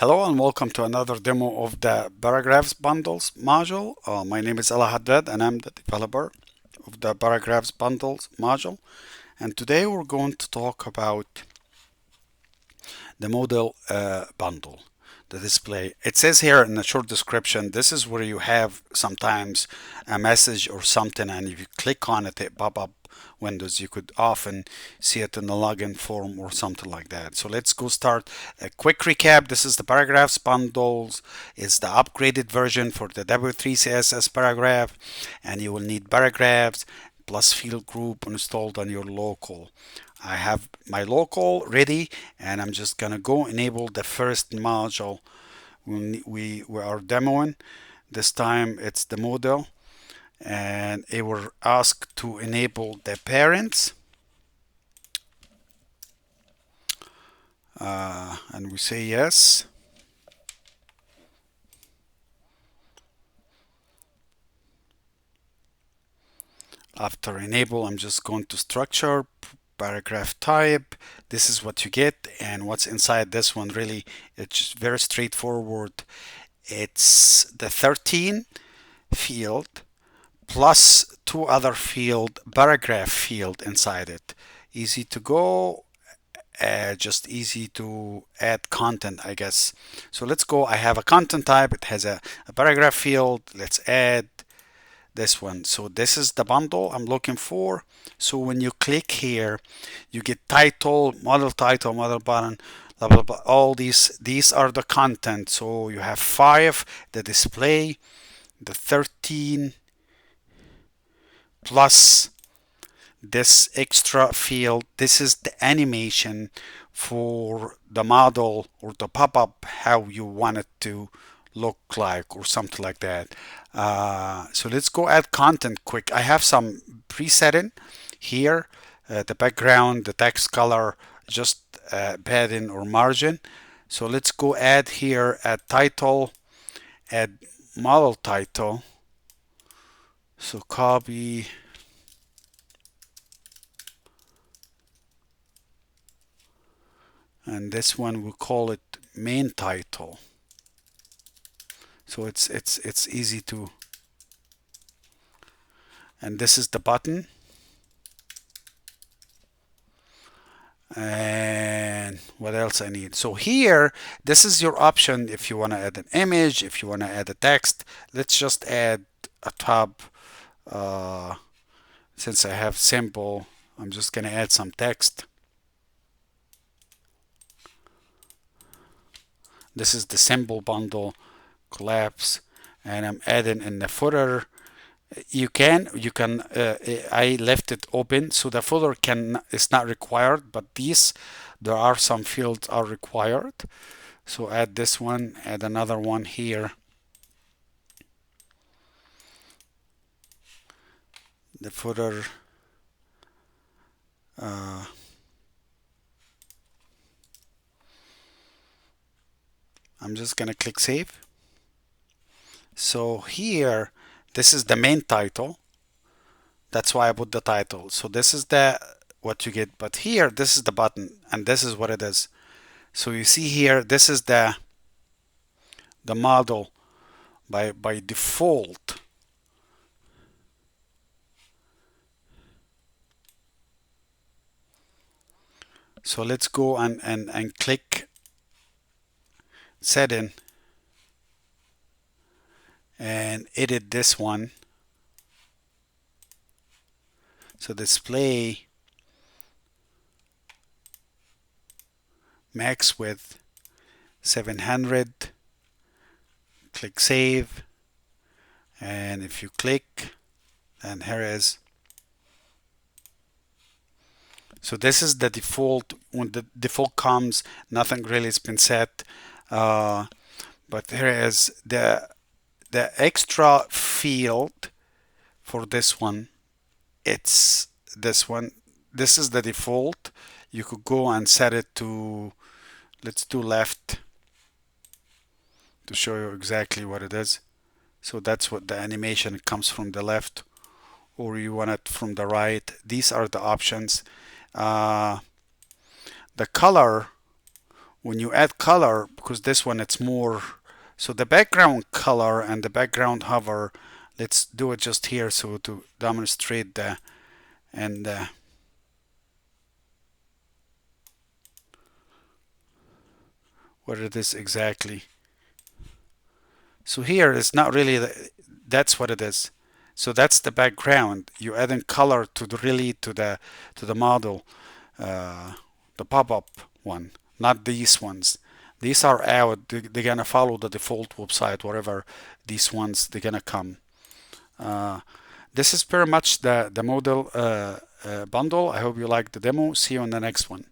Hello and welcome to another demo of the Paragraphs Bundles module. My name is Ella Haddad and I'm the developer of the Paragraphs Bundles module. And today we're going to talk about the Modal bundle, the display. It says here in the short description, this is where you have sometimes a message or something, and if you click on it, it pop up windows. You could often see it in the login form or something like that. So let's go start a quick recap. This is the Paragraphs Bundles. It's the upgraded version for the W3 CSS paragraph, and you will need paragraphs plus field group installed on your local. I have my local ready, and I'm just gonna go enable the first module we are demoing. This time it's the model, and it will ask to enable the parents, and we say yes. After enable, I'm just going to structure, paragraph type. This is what you get, and what's inside this one, really it's very straightforward. It's the 13 field plus two other field, paragraph field inside it. Easy to go, just easy to add content, I guess. So let's go. I have a content type. It has a paragraph field. Let's add this one. So this is the bundle I'm looking for. So when you click here, you get title, model title, model button, blah blah blah. All these are the content. So you have 5, the display, the 13 plus this extra field. This is the animation for the model or the pop-up, how you want it to look like or something like that. So let's go add content quick. I have some preset in here, the background, the text color, just padding or margin. So let's go add here a title, add model title. So copy, and this one we'll call it main title. So it's easy to, and this is the button. And what else I need? So here, this is your option if you want to add an image, if you want to add a text. Let's just add a tab. Since I have simple, I'm just going to add some text. This is the symbol bundle collapse, and I'm adding in the footer. You can I left it open, so the footer is not required, but there are some fields are required. So add this one, add another one here. The footer, I'm just gonna click save. So here, this is the main title. That's why I put the title. So this is what you get. But here, this is the button, and this is what it is. So you see here, this is the model by default. So let's go and click setting and edit this one. So display max width 700. Click save, and if you click, and here is. So this is the default. When the default comes, nothing really has been set. But here is the extra field for this one. It's this one. This is the default. You could go and set it to, let's do left to show you exactly what it is. So that's what the animation comes from the left, or you want it from the right. These are the options. The color when you add color, because this one it's more, so the background color and the background hover, let's do it just here so to demonstrate the, and what it is exactly. So here it's not really that's what it is. So that's the background. You adding color to the really to the model, the pop-up one, not these ones. These are out. They're gonna follow the default website wherever these ones they're gonna come. Uh, this is pretty much the model bundle. I hope you like the demo. See you on the next one.